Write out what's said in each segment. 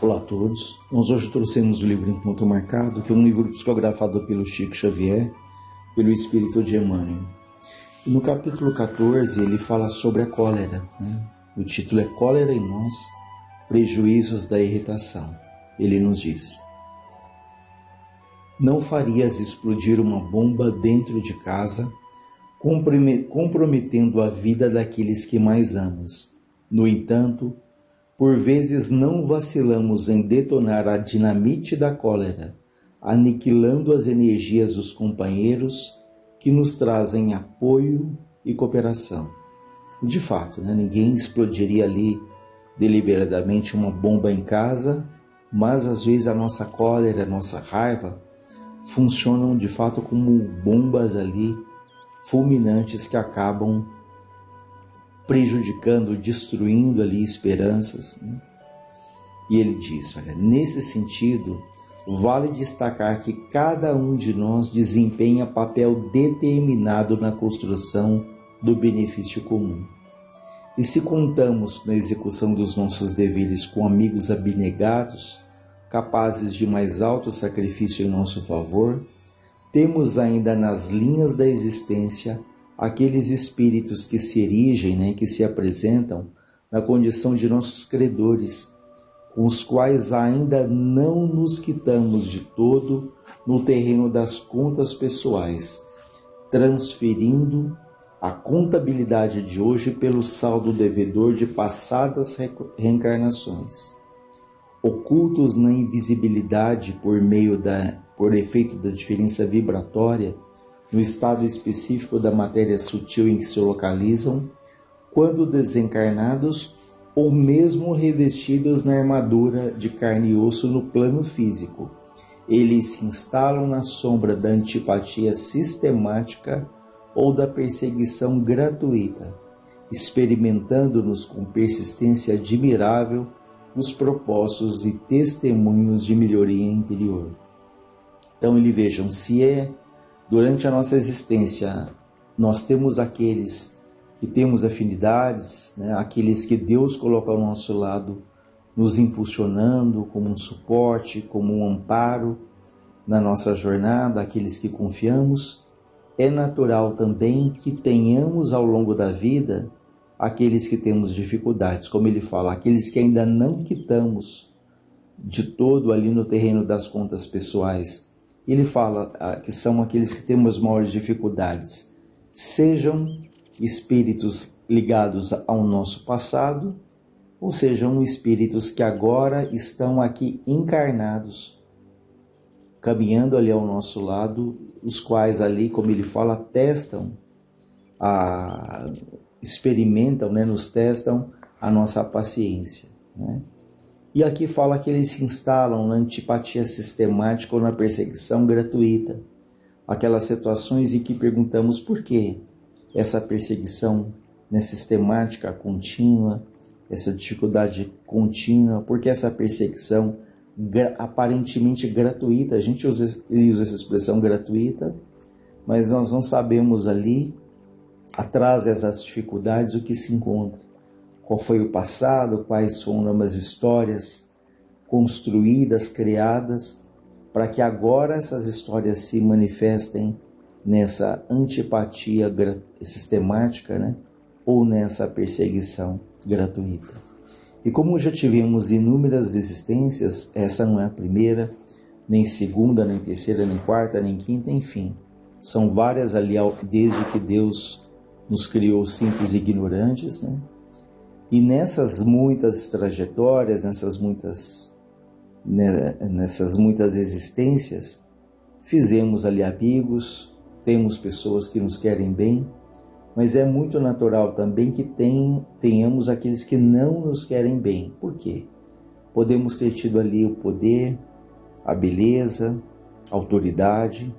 Olá a todos. Nós hoje trouxemos o livro Encontro Marcado, que é um livro psicografado pelo Chico Xavier, pelo Espírito de Emmanuel. E no capítulo 14 ele fala sobre a cólera. O título é Cólera em Nós, Prejuízos da Irritação. Ele nos diz: não farias explodir uma bomba dentro de casa, comprometendo a vida daqueles que mais amas. No entanto, por vezes não vacilamos em detonar a dinamite da cólera, aniquilando as energias dos companheiros que nos trazem apoio e cooperação. De fato, ninguém explodiria ali deliberadamente uma bomba em casa, mas às vezes a nossa cólera, a nossa raiva funcionam de fato como bombas ali fulminantes que acabam prejudicando, destruindo ali esperanças. E ele diz, nesse sentido, vale destacar que cada um de nós desempenha papel determinado na construção do benefício comum. E se contamos na execução dos nossos deveres com amigos abnegados, capazes de mais alto sacrifício em nosso favor, temos ainda nas linhas da existência aqueles espíritos que se erigem, que se apresentam na condição de nossos credores, com os quais ainda não nos quitamos de todo no terreno das contas pessoais, transferindo a contabilidade de hoje pelo saldo devedor de passadas reencarnações. Ocultos na invisibilidade por efeito da diferença vibratória, no estado específico da matéria sutil em que se localizam, quando desencarnados ou mesmo revestidos na armadura de carne e osso no plano físico, eles se instalam na sombra da antipatia sistemática ou da perseguição gratuita, experimentando-nos com persistência admirável os propósitos e testemunhos de melhoria interior. Então, vejam, se durante a nossa existência nós temos aqueles que temos afinidades, aqueles que Deus coloca ao nosso lado, nos impulsionando como um suporte, como um amparo na nossa jornada, aqueles que confiamos, é natural também que tenhamos ao longo da vida aqueles que temos dificuldades, como ele fala, aqueles que ainda não quitamos de todo ali no terreno das contas pessoais. Ele fala que são aqueles que temos maiores dificuldades, sejam espíritos ligados ao nosso passado, ou sejam espíritos que agora estão aqui encarnados, caminhando ali ao nosso lado, os quais ali, como ele fala, experimentam, nos testam a nossa paciência, E aqui fala que eles se instalam na antipatia sistemática ou na perseguição gratuita. Aquelas situações em que perguntamos por que essa perseguição sistemática, contínua, essa dificuldade contínua, por que essa perseguição aparentemente gratuita? Ele usa essa expressão gratuita, mas nós não sabemos ali, atrás dessas dificuldades, o que se encontra. Qual foi o passado, quais foram as histórias construídas, criadas, para que agora essas histórias se manifestem nessa antipatia sistemática, ou nessa perseguição gratuita. E como já tivemos inúmeras existências, essa não é a primeira, nem segunda, nem terceira, nem quarta, nem quinta, enfim. São várias ali desde que Deus nos criou simples e ignorantes, E nessas muitas trajetórias, nessas muitas existências, fizemos ali amigos, temos pessoas que nos querem bem, mas é muito natural também que tenhamos aqueles que não nos querem bem. Por quê? Podemos ter tido ali o poder, a beleza, a autoridade,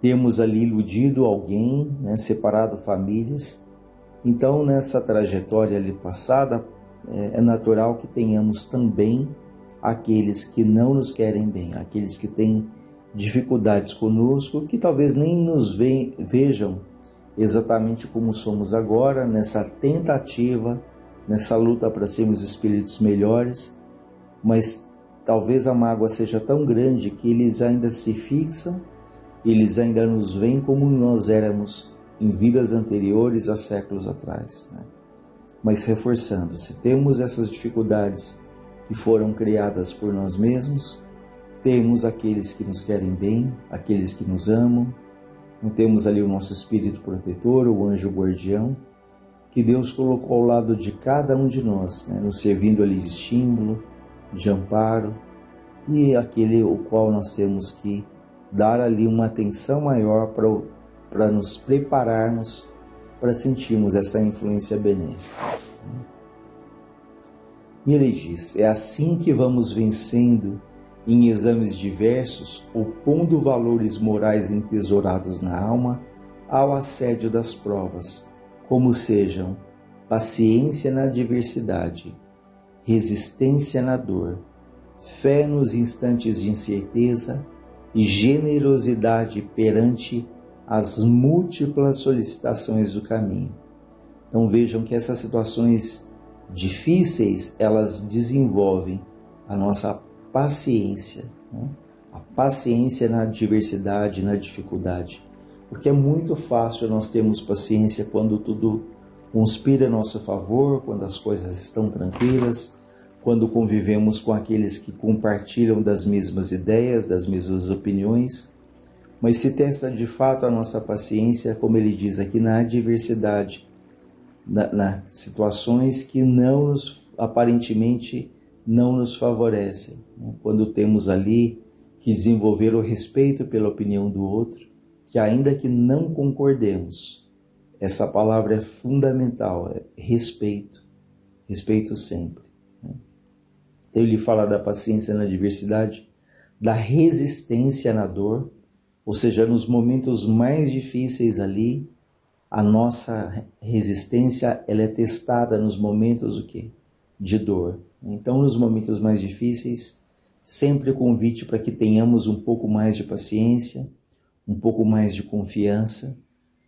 temos ali iludido alguém, separado famílias. Então, nessa trajetória ali passada, é natural que tenhamos também aqueles que não nos querem bem, aqueles que têm dificuldades conosco, que talvez nem nos vejam exatamente como somos agora, nessa tentativa, nessa luta para sermos espíritos melhores, mas talvez a mágoa seja tão grande que eles ainda se fixam, eles ainda nos veem como nós éramos em vidas anteriores a séculos atrás, né? Mas reforçando, se temos essas dificuldades que foram criadas por nós mesmos, temos aqueles que nos querem bem, aqueles que nos amam, temos ali o nosso espírito protetor, o anjo guardião, que Deus colocou ao lado de cada um de nós, né? Nos servindo ali de estímulo, de amparo, e aquele o qual nós temos que dar ali uma atenção maior para nos prepararmos para sentirmos essa influência benéfica. E ele diz, é assim que vamos vencendo em exames diversos, opondo valores morais entesourados na alma ao assédio das provas, como sejam paciência na adversidade, resistência na dor, fé nos instantes de incerteza e generosidade perante as múltiplas solicitações do caminho. Então vejam que essas situações difíceis, elas desenvolvem a nossa paciência, né? A paciência na adversidade, na dificuldade, porque é muito fácil nós termos paciência quando tudo conspira a nosso favor, quando as coisas estão tranquilas, quando convivemos com aqueles que compartilham das mesmas ideias, das mesmas opiniões. Mas se testa de fato a nossa paciência, como ele diz aqui, na adversidade, nas situações que aparentemente não nos favorecem, né? Quando temos ali que desenvolver o respeito pela opinião do outro, que ainda que não concordemos, essa palavra é fundamental, é respeito, respeito sempre, né? Ele fala da paciência na adversidade, da resistência na dor, ou seja, nos momentos mais difíceis ali, a nossa resistência ela é testada nos momentos o quê? De dor. Então, nos momentos mais difíceis, sempre o convite para que tenhamos um pouco mais de paciência, um pouco mais de confiança,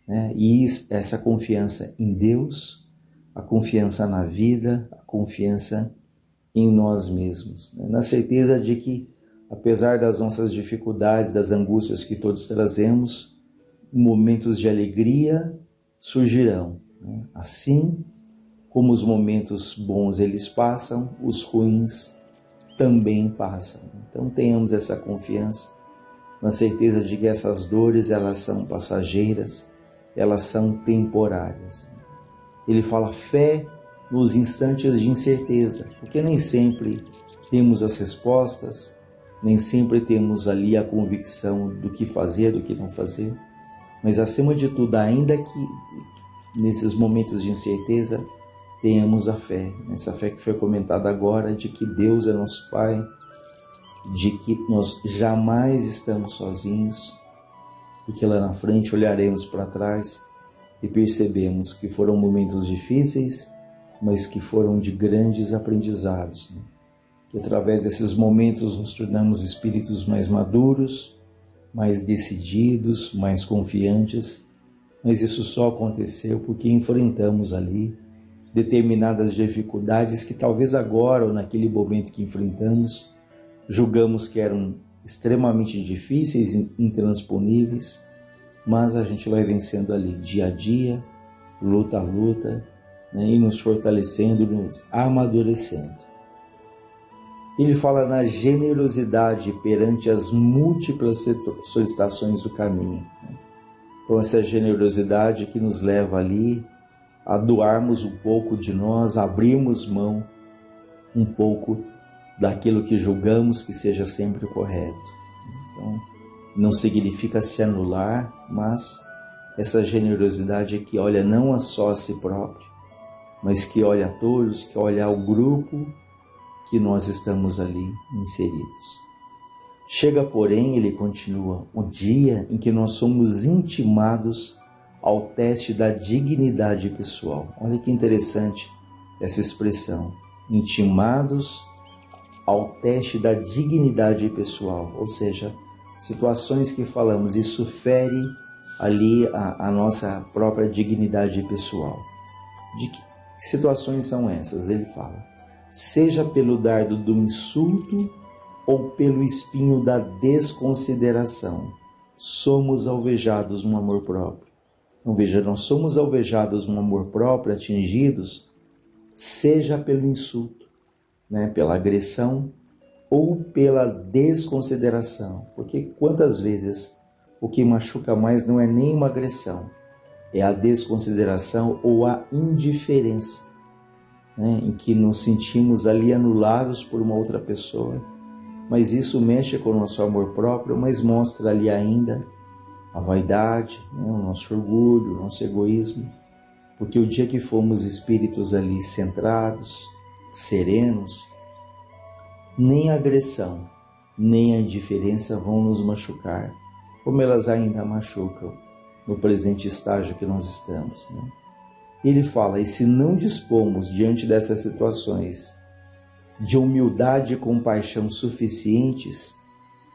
né? E essa confiança em Deus, a confiança na vida, a confiança em nós mesmos, né? Na certeza de que, apesar das nossas dificuldades, das angústias que todos trazemos, momentos de alegria surgirão, né? Assim como os momentos bons eles passam, os ruins também passam. Então tenhamos essa confiança, na certeza de que essas dores elas são passageiras, elas são temporárias. Ele fala fé nos instantes de incerteza, porque nem sempre temos as respostas, nem sempre temos ali a convicção do que fazer, do que não fazer, mas acima de tudo, ainda que nesses momentos de incerteza, tenhamos a fé, essa fé que foi comentada agora, de que Deus é nosso Pai, de que nós jamais estamos sozinhos e que lá na frente olharemos para trás e percebemos que foram momentos difíceis, mas que foram de grandes aprendizados, né? Que através desses momentos nos tornamos espíritos mais maduros, mais decididos, mais confiantes, mas isso só aconteceu porque enfrentamos ali determinadas dificuldades que talvez agora ou naquele momento que enfrentamos, julgamos que eram extremamente difíceis, intransponíveis, mas a gente vai vencendo ali dia a dia, luta a luta, né, e nos fortalecendo, nos amadurecendo. Ele fala na generosidade perante as múltiplas solicitações do caminho, né? Então essa generosidade que nos leva ali a doarmos um pouco de nós, abrirmos mão um pouco daquilo que julgamos que seja sempre correto. Então, não significa se anular, mas essa generosidade é que olha não só a si próprio, mas que olha a todos, que olha ao grupo que nós estamos ali inseridos. Chega, porém, ele continua, o dia em que nós somos intimados ao teste da dignidade pessoal. Olha que interessante essa expressão, intimados ao teste da dignidade pessoal, ou seja, situações que falamos, isso fere ali a nossa própria dignidade pessoal. De que situações são essas? Ele fala, seja pelo dardo do insulto ou pelo espinho da desconsideração, somos alvejados no amor próprio. Então veja, nós somos alvejados no amor próprio, atingidos, seja pelo insulto, pela agressão ou pela desconsideração. Porque quantas vezes o que machuca mais não é nem uma agressão, é a desconsideração ou a indiferença, em que nos sentimos ali anulados por uma outra pessoa. Mas isso mexe com o nosso amor próprio, mas mostra ali ainda a vaidade, o nosso orgulho, o nosso egoísmo. Porque o dia que fomos espíritos ali centrados, serenos, nem a agressão, nem a indiferença vão nos machucar, como elas ainda machucam no presente estágio que nós estamos. Ele fala, e se não dispomos diante dessas situações de humildade e compaixão suficientes,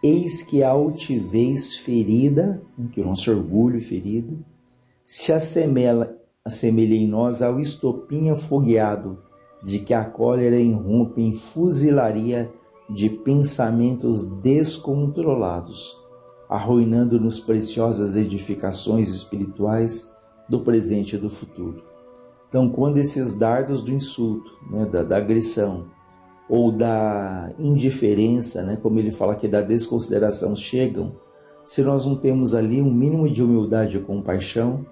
eis que a altivez ferida, que o nosso orgulho ferido, se assemelha em nós ao estopim afogueado de que a cólera irrompe em fuzilaria de pensamentos descontrolados, arruinando-nos preciosas edificações espirituais do presente e do futuro. Então, quando esses dardos do insulto, da agressão, ou da indiferença, como ele fala aqui, da desconsideração, chegam, se nós não temos ali um mínimo de humildade e compaixão,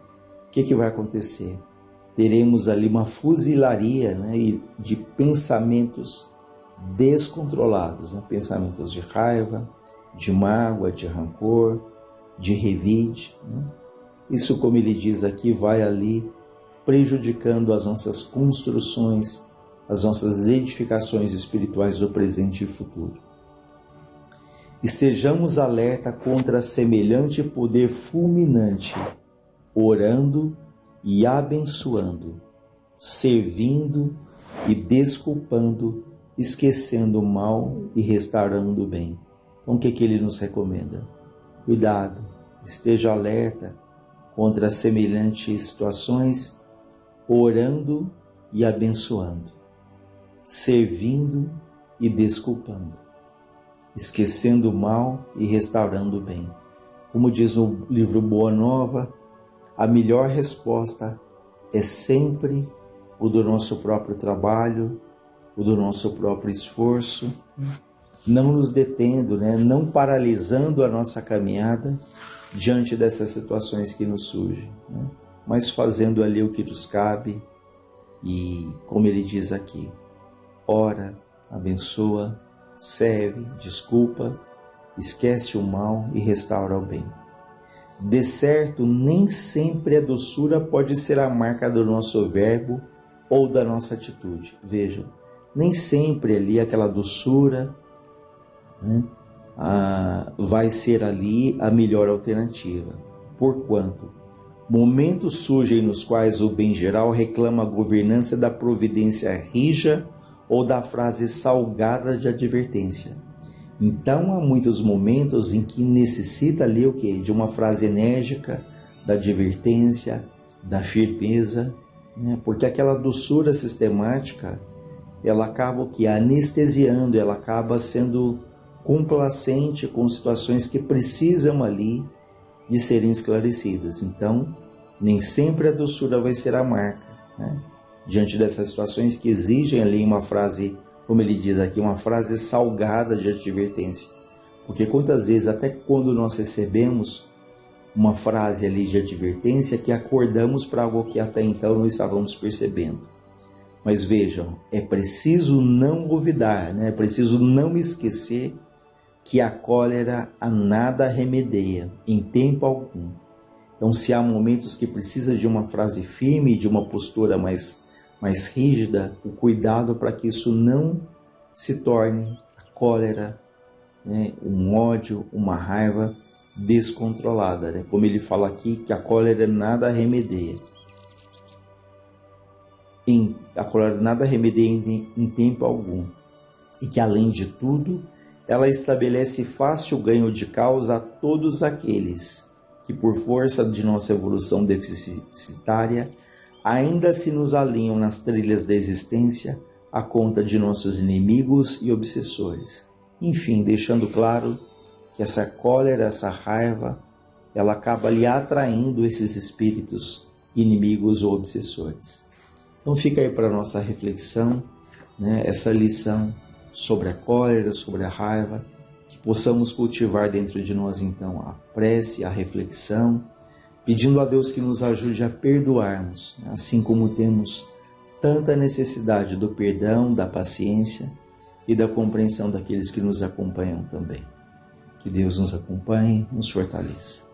o que vai acontecer? Teremos ali uma fuzilaria de pensamentos descontrolados, pensamentos de raiva, de mágoa, de rancor, de revide. Isso, como ele diz aqui, vai ali prejudicando as nossas construções, as nossas edificações espirituais do presente e futuro. E sejamos alerta contra semelhante poder fulminante, orando e abençoando, servindo e desculpando, esquecendo o mal e restaurando o bem. Então o que ele nos recomenda? Cuidado, esteja alerta contra semelhantes situações, orando e abençoando, servindo e desculpando, esquecendo o mal e restaurando o bem. Como diz no livro Boa Nova, a melhor resposta é sempre o do nosso próprio trabalho, o do nosso próprio esforço, não nos detendo, não paralisando a nossa caminhada diante dessas situações que nos surgem, mas fazendo ali o que nos cabe e, como ele diz aqui, ora, abençoa, serve, desculpa, esquece o mal e restaura o bem. De certo, nem sempre a doçura pode ser a marca do nosso verbo ou da nossa atitude. Vejam, nem sempre ali aquela doçura vai ser ali a melhor alternativa. Porquanto, momentos surgem nos quais o bem geral reclama a governança da providência rija ou da frase salgada de advertência. Então, há muitos momentos em que necessita ali o quê? De uma frase enérgica, da advertência, da firmeza, porque aquela doçura sistemática, ela acaba o quê? Anestesiando, ela acaba sendo complacente com situações que precisam ali de serem esclarecidas. Então, nem sempre a doçura vai ser a marca, diante dessas situações que exigem ali uma frase, como ele diz aqui, uma frase salgada de advertência. Porque quantas vezes, até quando nós recebemos uma frase ali de advertência, que acordamos para algo que até então não estávamos percebendo. Mas vejam, é preciso não olvidar, é preciso não esquecer que a cólera a nada remedeia, em tempo algum. Então, se há momentos que precisa de uma frase firme, de uma postura mais rígida, o cuidado para que isso não se torne a cólera, um ódio, uma raiva descontrolada. Como ele fala aqui, que a cólera nada remedeia. A cólera nada remedeia em tempo algum. E que, além de tudo, ela estabelece fácil ganho de causa a todos aqueles que, por força de nossa evolução deficitária, ainda se nos alinham nas trilhas da existência à conta de nossos inimigos e obsessores. Enfim, deixando claro que essa cólera, essa raiva, ela acaba lhe atraindo esses espíritos inimigos ou obsessores. Então fica aí para a nossa reflexão, né, essa lição sobre a cólera, sobre a raiva, que possamos cultivar dentro de nós então a prece, a reflexão, pedindo a Deus que nos ajude a perdoarmos, né, assim como temos tanta necessidade do perdão, da paciência e da compreensão daqueles que nos acompanham também. Que Deus nos acompanhe, nos fortaleça.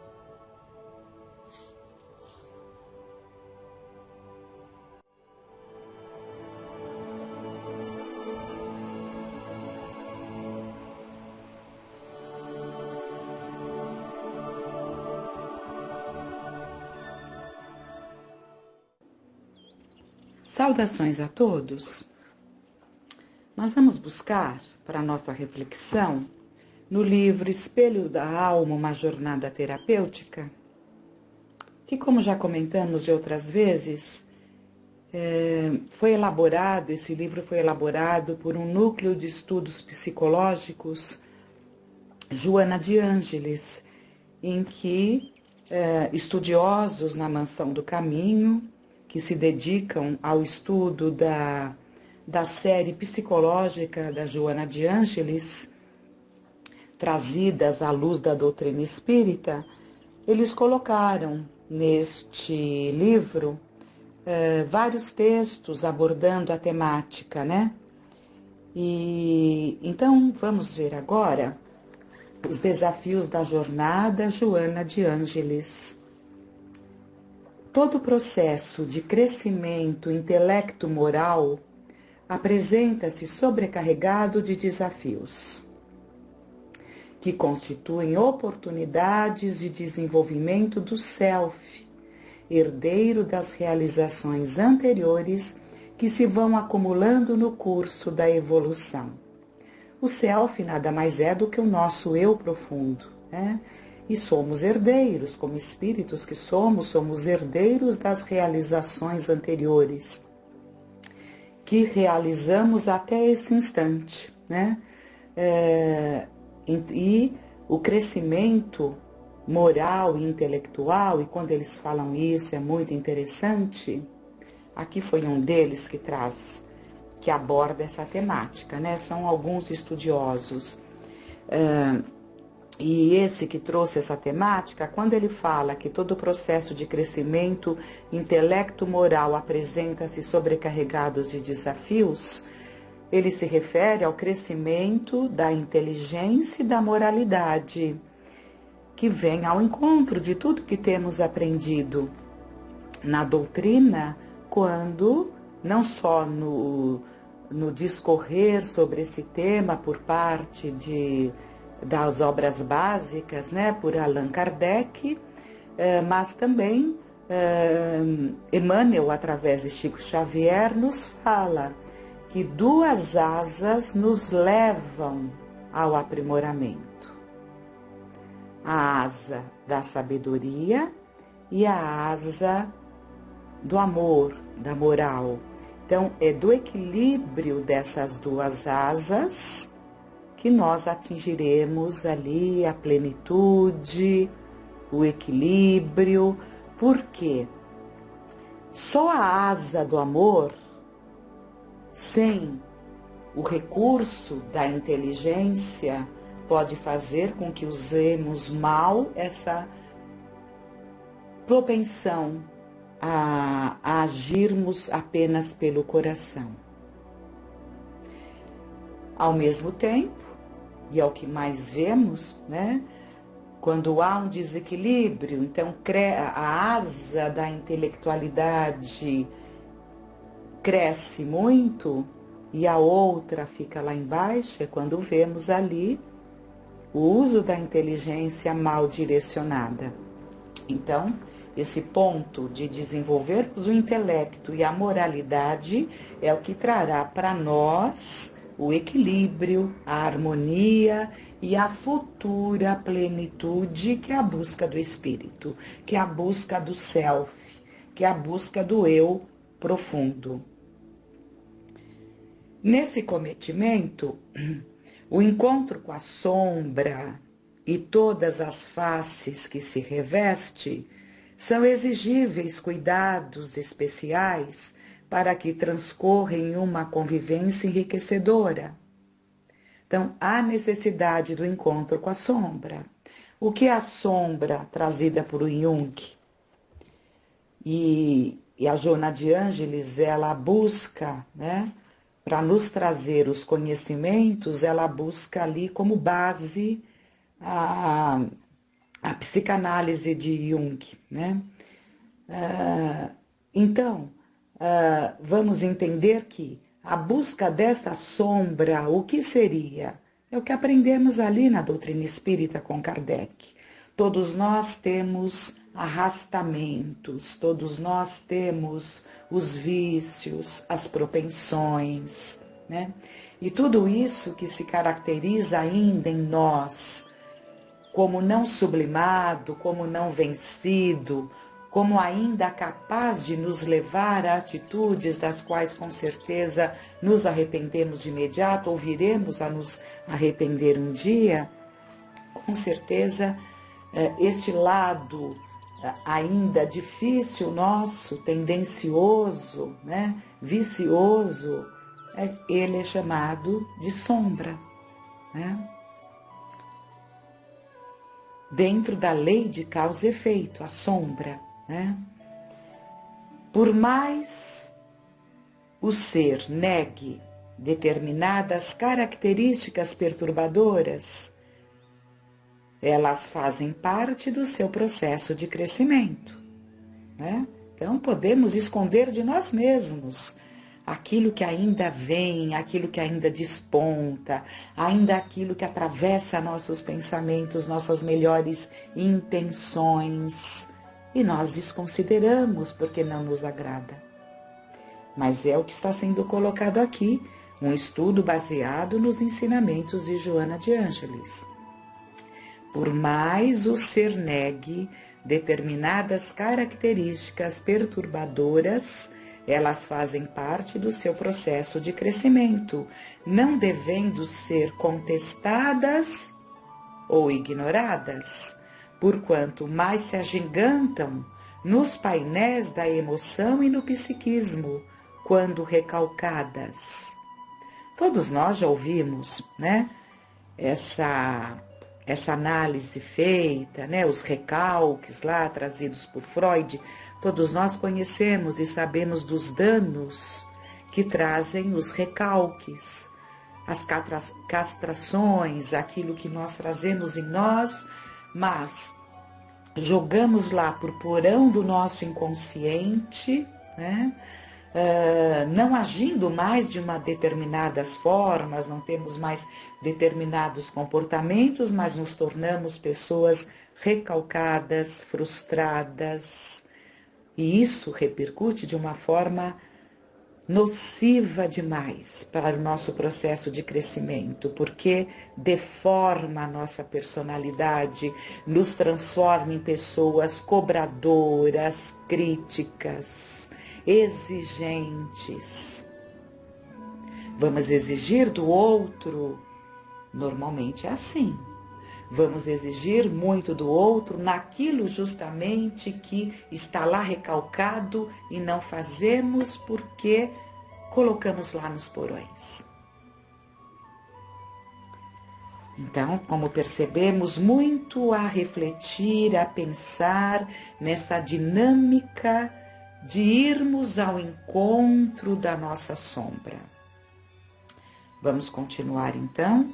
Saudações a todos! Nós vamos buscar, para a nossa reflexão, no livro Espelhos da Alma, uma jornada terapêutica, que, como já comentamos de outras vezes, esse livro foi elaborado por um núcleo de estudos psicológicos, Joana de Ângeles, em que estudiosos na Mansão do Caminho, que se dedicam ao estudo da série psicológica da Joana de Ângeles, trazidas à luz da doutrina espírita, eles colocaram neste livro vários textos abordando a temática, né? E então vamos ver agora os desafios da jornada Joana de Ângeles. Todo processo de crescimento intelecto-moral apresenta-se sobrecarregado de desafios, que constituem oportunidades de desenvolvimento do self, herdeiro das realizações anteriores que se vão acumulando no curso da evolução. O self nada mais é do que o nosso eu profundo, né? E somos herdeiros, como espíritos que somos herdeiros das realizações anteriores, que realizamos até esse instante, né? E o crescimento moral e intelectual, e quando eles falam isso é muito interessante, aqui foi um deles que aborda essa temática, né? São alguns estudiosos. E esse que trouxe essa temática, quando ele fala que todo o processo de crescimento intelecto-moral apresenta-se sobrecarregados de desafios, ele se refere ao crescimento da inteligência e da moralidade, que vem ao encontro de tudo que temos aprendido na doutrina, quando, não só no discorrer sobre esse tema por parte das obras básicas, né, por Allan Kardec, mas também Emmanuel, através de Chico Xavier, nos fala que duas asas nos levam ao aprimoramento. A asa da sabedoria e a asa do amor, da moral. Então, é do equilíbrio dessas duas asas que nós atingiremos ali a plenitude, o equilíbrio, porque só a asa do amor, sem o recurso da inteligência, pode fazer com que usemos mal essa propensão a agirmos apenas pelo coração. Ao mesmo tempo, e é o que mais vemos, né? Quando há um desequilíbrio, então a asa da intelectualidade cresce muito e a outra fica lá embaixo, é quando vemos ali o uso da inteligência mal direcionada. Então, esse ponto de desenvolvermos o intelecto e a moralidade é o que trará para nós o equilíbrio, a harmonia e a futura plenitude, que é a busca do espírito, que é a busca do self, que é a busca do eu profundo. Nesse cometimento, o encontro com a sombra e todas as faces que se reveste são exigíveis cuidados especiais para que transcorra em uma convivência enriquecedora. Então, há necessidade do encontro com a sombra. O que é a sombra trazida por Jung? E a Joana de Ângeles, ela busca, né, para nos trazer os conhecimentos, ela busca ali como base a psicanálise de Jung, né? Então, vamos entender que a busca desta sombra, o que seria? É o que aprendemos ali na doutrina espírita com Kardec. Todos nós temos arrastamentos, todos nós temos os vícios, as propensões, né? E tudo isso que se caracteriza ainda em nós como não sublimado, como não vencido, como ainda capaz de nos levar a atitudes das quais com certeza nos arrependemos de imediato ou viremos a nos arrepender um dia, com certeza este lado ainda difícil nosso, tendencioso, né, vicioso, ele é chamado de sombra, né? Dentro da lei de causa e efeito, a sombra, né? Por mais o ser negue determinadas características perturbadoras, elas fazem parte do seu processo de crescimento, né? Então podemos esconder de nós mesmos aquilo que ainda vem, aquilo que ainda desponta, ainda aquilo que atravessa nossos pensamentos, nossas melhores intenções, e nós desconsideramos porque não nos agrada. Mas é o que está sendo colocado aqui, um estudo baseado nos ensinamentos de Joana de Ângeles. Por mais o ser negue determinadas características perturbadoras, elas fazem parte do seu processo de crescimento, não devendo ser contestadas ou ignoradas, porquanto mais se agigantam nos painéis da emoção e no psiquismo, quando recalcadas. Todos nós já ouvimos, né, essa análise feita, né, os recalques lá trazidos por Freud. Todos nós conhecemos e sabemos dos danos que trazem os recalques, as castrações, aquilo que nós trazemos em nós, mas jogamos lá por porão do nosso inconsciente, né? Não agindo mais de uma determinadas formas, não temos mais determinados comportamentos, mas nos tornamos pessoas recalcadas, frustradas. E isso repercute de uma forma nociva demais para o nosso processo de crescimento, porque deforma a nossa personalidade, nos transforma em pessoas cobradoras, críticas, exigentes. Vamos exigir do outro, normalmente é assim. Vamos exigir muito do outro naquilo justamente que está lá recalcado e não fazemos porque colocamos lá nos porões. Então, como percebemos, muito a refletir, a pensar nessa dinâmica de irmos ao encontro da nossa sombra. Vamos continuar então?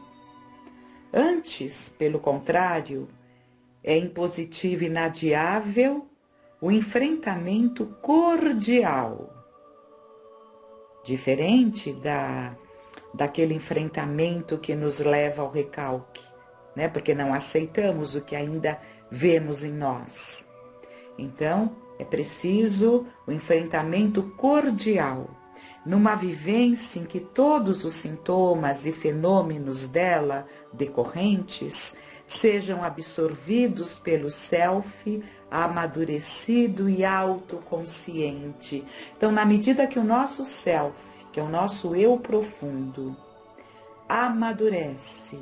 Antes, pelo contrário, é impositivo e inadiável o enfrentamento cordial, diferente daquele enfrentamento que nos leva ao recalque, né? Porque não aceitamos o que ainda vemos em nós. Então, é preciso o enfrentamento cordial, numa vivência em que todos os sintomas e fenômenos dela decorrentes sejam absorvidos pelo self amadurecido e autoconsciente. Então, na medida que o nosso self que é o nosso eu profundo, amadurece,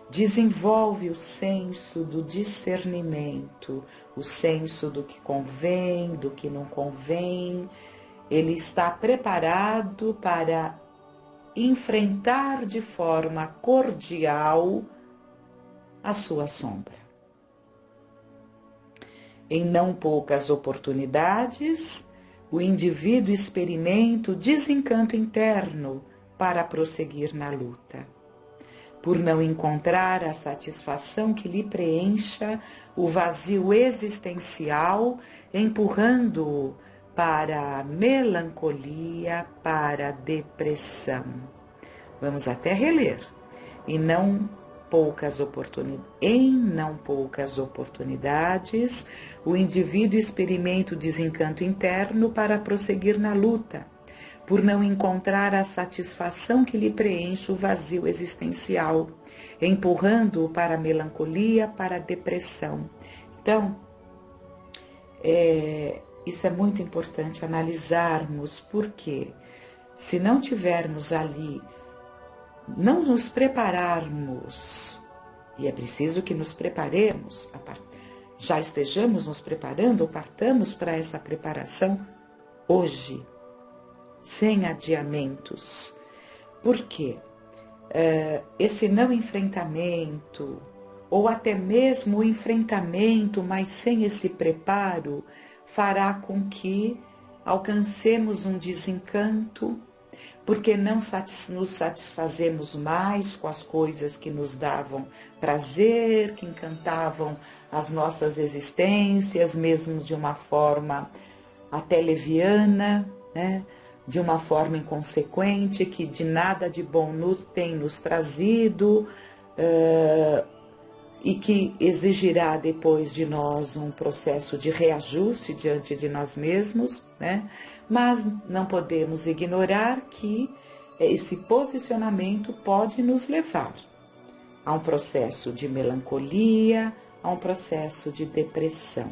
desenvolve o senso do discernimento, o senso do que convém, do que não convém. Ele está preparado para enfrentar de forma cordial a sua sombra. Em não poucas oportunidades, o indivíduo experimenta o desencanto interno para prosseguir na luta, por não encontrar a satisfação que lhe preencha o vazio existencial, empurrando-o para a melancolia, para a depressão. Vamos até reler. Em não poucas oportunidades, o indivíduo experimenta o desencanto interno para prosseguir na luta, por não encontrar a satisfação que lhe preenche o vazio existencial, empurrando-o para a melancolia, para a depressão. Então, isso é muito importante analisarmos, porque se não tivermos ali, não nos prepararmos, e é preciso que nos preparemos, já estejamos nos preparando ou partamos para essa preparação hoje, sem adiamentos. Por quê? Esse não enfrentamento, ou até mesmo o enfrentamento, mas sem esse preparo, fará com que alcancemos um desencanto, porque não nos satisfazemos mais com as coisas que nos davam prazer, que encantavam as nossas existências, mesmo de uma forma até leviana, né? De uma forma inconsequente, que de nada de bom tem nos trazido, e que exigirá depois de nós um processo de reajuste diante de nós mesmos, né? Mas não podemos ignorar que esse posicionamento pode nos levar a um processo de melancolia, a um processo de depressão.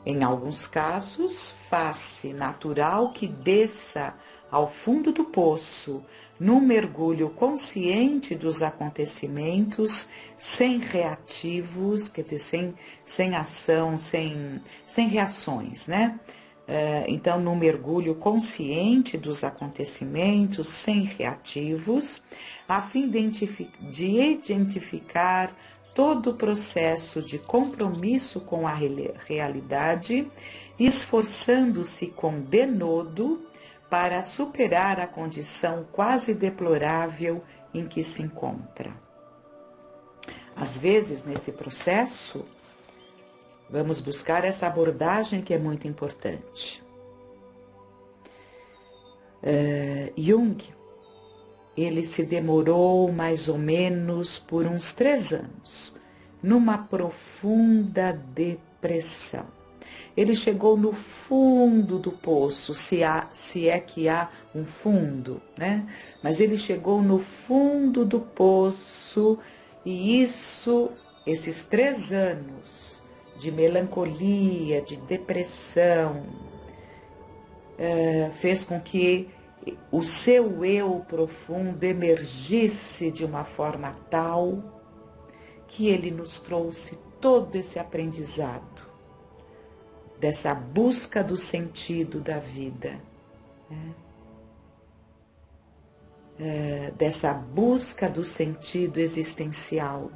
Em alguns casos, faz-se natural que desça ao fundo do poço, num mergulho consciente dos acontecimentos, sem reativos, quer dizer, sem ação, sem reações, né? Então, num mergulho consciente dos acontecimentos, sem reativos, a fim de identificar todo o processo de compromisso com a realidade, esforçando-se com denodo para superar a condição quase deplorável em que se encontra. Às vezes, nesse processo, vamos buscar essa abordagem que é muito importante. Jung, ele se demorou mais ou menos por uns 3 anos, numa profunda depressão. Ele chegou no fundo do poço, se é que há um fundo, né? Mas ele chegou no fundo do poço e esses 3 anos de melancolia, de depressão, fez com que o seu eu profundo emergisse de uma forma tal que ele nos trouxe todo esse aprendizado, dessa busca do sentido da vida, dessa busca do sentido existencial.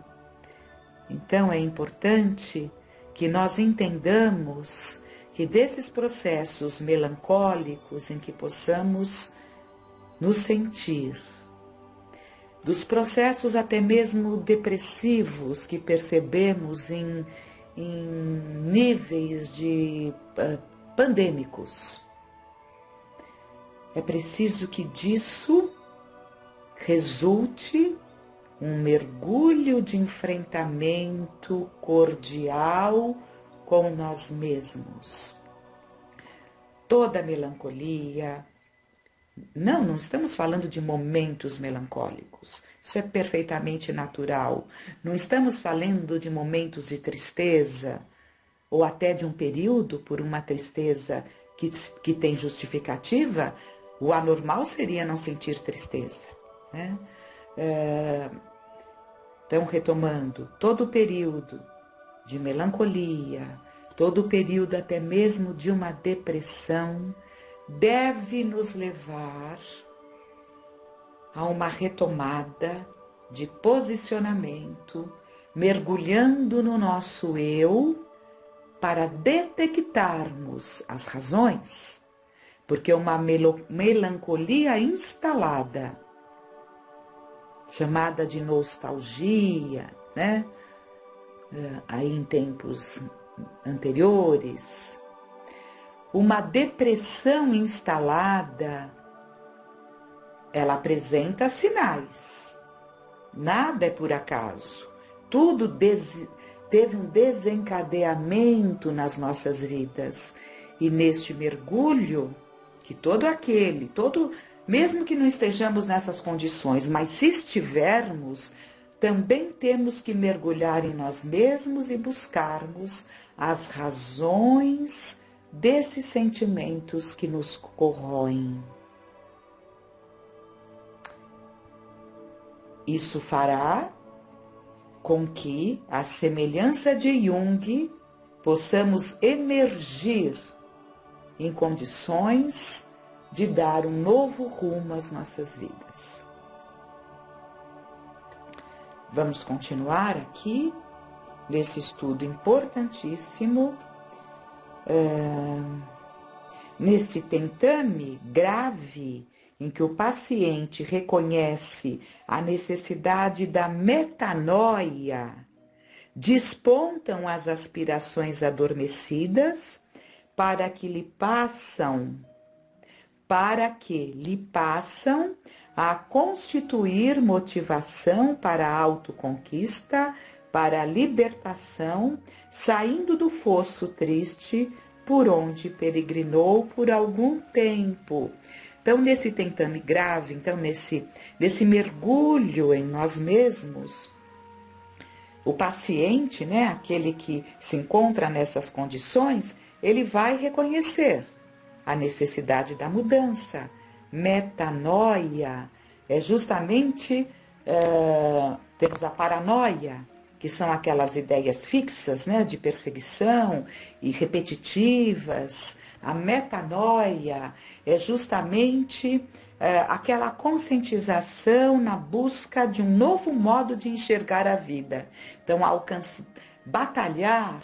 Então é importante que nós entendamos que desses processos melancólicos em que possamos nos sentir, dos processos até mesmo depressivos que percebemos em níveis de pandêmicos, é preciso que disso resulte um mergulho de enfrentamento cordial com nós mesmos. Toda melancolia, não estamos falando de momentos melancólicos, isso é perfeitamente natural. Não estamos falando de momentos de tristeza, ou até de um período por uma tristeza que tem justificativa, o anormal seria não sentir tristeza, né? Então, retomando, todo o período de melancolia, todo o período até mesmo de uma depressão, deve nos levar a uma retomada de posicionamento, mergulhando no nosso eu, para detectarmos as razões, porque uma melancolia instalada, chamada de nostalgia, né? Aí em tempos anteriores, uma depressão instalada, ela apresenta sinais. Nada é por acaso. Tudo teve um desencadeamento nas nossas vidas. E neste mergulho, que mesmo que não estejamos nessas condições, mas se estivermos, também temos que mergulhar em nós mesmos e buscarmos as razões desses sentimentos que nos corroem. Isso fará com que, à semelhança de Jung, possamos emergir em condições de dar um novo rumo às nossas vidas. Vamos continuar aqui nesse estudo importantíssimo, nesse tentame grave em que o paciente reconhece a necessidade da metanoia, despontam as aspirações adormecidas para que lhe passam a constituir motivação para a autoconquista, para a libertação, saindo do fosso triste por onde peregrinou por algum tempo. Então, nesse tentame grave, nesse mergulho em nós mesmos, o paciente, né, aquele que se encontra nessas condições, ele vai reconhecer a necessidade da mudança. Metanoia é justamente, temos a paranoia, que são aquelas ideias fixas, né, de perseguição e repetitivas. A metanoia é justamente aquela conscientização na busca de um novo modo de enxergar a vida. Então, batalhar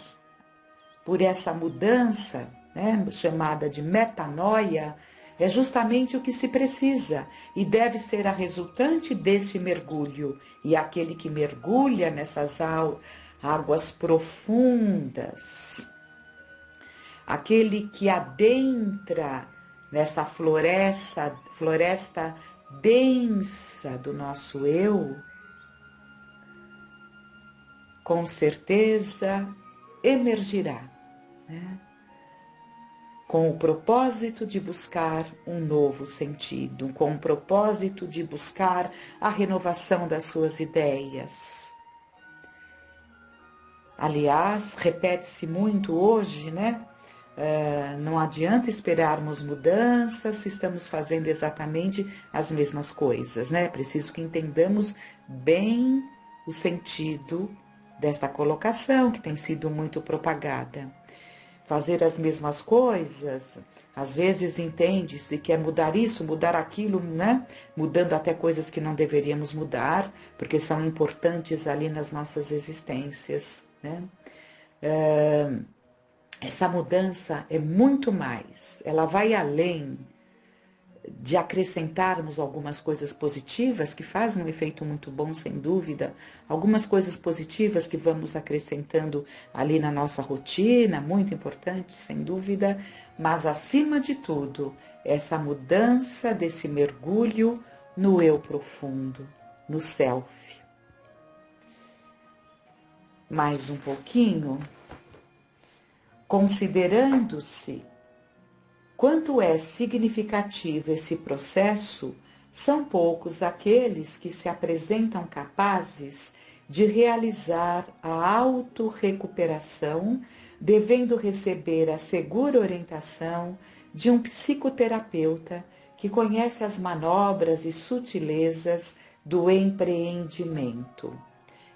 por essa mudança, né, chamada de metanoia, é justamente o que se precisa e deve ser a resultante desse mergulho. E aquele que mergulha nessas águas profundas, aquele que adentra nessa floresta densa do nosso eu, com certeza emergirá, né? Com o propósito de buscar um novo sentido, com o propósito de buscar a renovação das suas ideias. Aliás, repete-se muito hoje, né? Não adianta esperarmos mudanças se estamos fazendo exatamente as mesmas coisas, né? Preciso que entendamos bem o sentido desta colocação que tem sido muito propagada. Fazer as mesmas coisas, às vezes entende-se que é mudar isso, mudar aquilo, né? Mudando até coisas que não deveríamos mudar, porque são importantes ali nas nossas existências, né? Essa mudança é muito mais, ela vai além de acrescentarmos algumas coisas positivas, que fazem um efeito muito bom, sem dúvida, algumas coisas positivas que vamos acrescentando ali na nossa rotina, muito importante, sem dúvida, mas acima de tudo, essa mudança desse mergulho no eu profundo, no self. Mais um pouquinho, considerando-se quanto é significativo esse processo, são poucos aqueles que se apresentam capazes de realizar a autorrecuperação, devendo receber a segura orientação de um psicoterapeuta que conhece as manobras e sutilezas do empreendimento.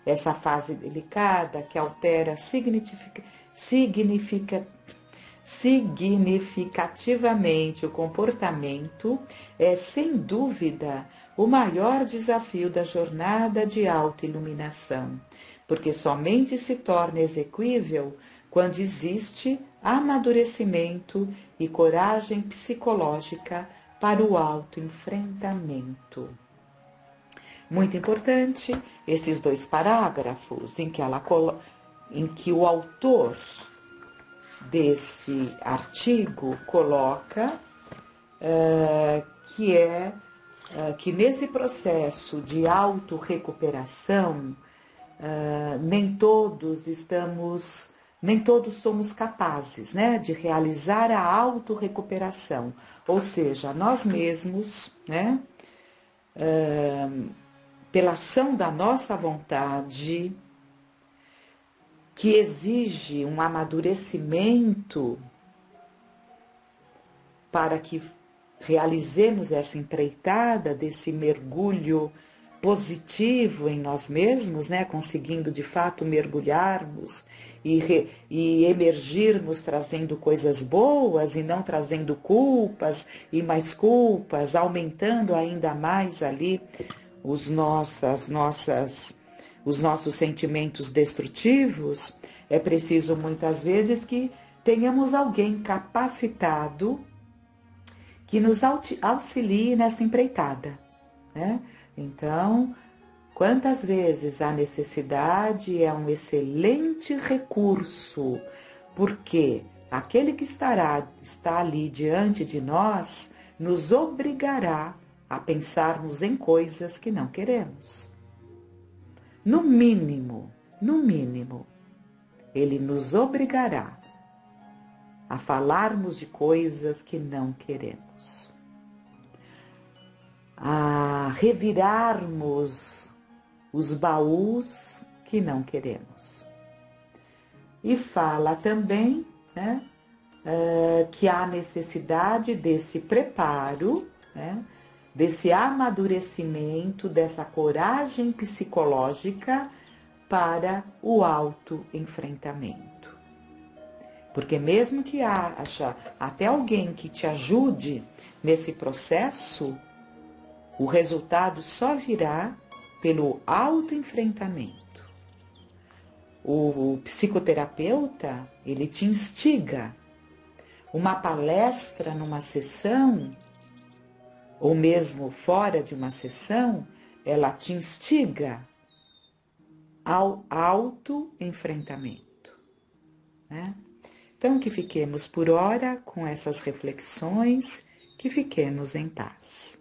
Essa fase delicada que altera significativamente o comportamento é, sem dúvida, o maior desafio da jornada de autoiluminação, porque somente se torna execuível quando existe amadurecimento e coragem psicológica para o autoenfrentamento. Muito importante esses 2 parágrafos em que o autor desse artigo coloca que nesse processo de autorrecuperação nem todos somos capazes, né, de realizar a autorrecuperação, ou seja, nós mesmos, né, pela ação da nossa vontade, que exige um amadurecimento para que realizemos essa empreitada desse mergulho positivo em nós mesmos, né? Conseguindo de fato mergulharmos e emergirmos trazendo coisas boas e não trazendo culpas e mais culpas, aumentando ainda mais ali os nossos sentimentos destrutivos. É preciso muitas vezes que tenhamos alguém capacitado que nos auxilie nessa empreitada, né? Então, quantas vezes a necessidade é um excelente recurso, porque aquele que está ali diante de nós nos obrigará a pensarmos em coisas que não queremos. No mínimo, ele nos obrigará a falarmos de coisas que não queremos, a revirarmos os baús que não queremos. E fala também, né, que há necessidade desse preparo, né, desse amadurecimento, dessa coragem psicológica para o autoenfrentamento. Porque mesmo que haja até alguém que te ajude nesse processo, o resultado só virá pelo autoenfrentamento. O psicoterapeuta, ele te instiga. Uma palestra numa sessão, ou mesmo fora de uma sessão, ela te instiga ao autoenfrentamento, né? Então, que fiquemos por hora com essas reflexões, que fiquemos em paz.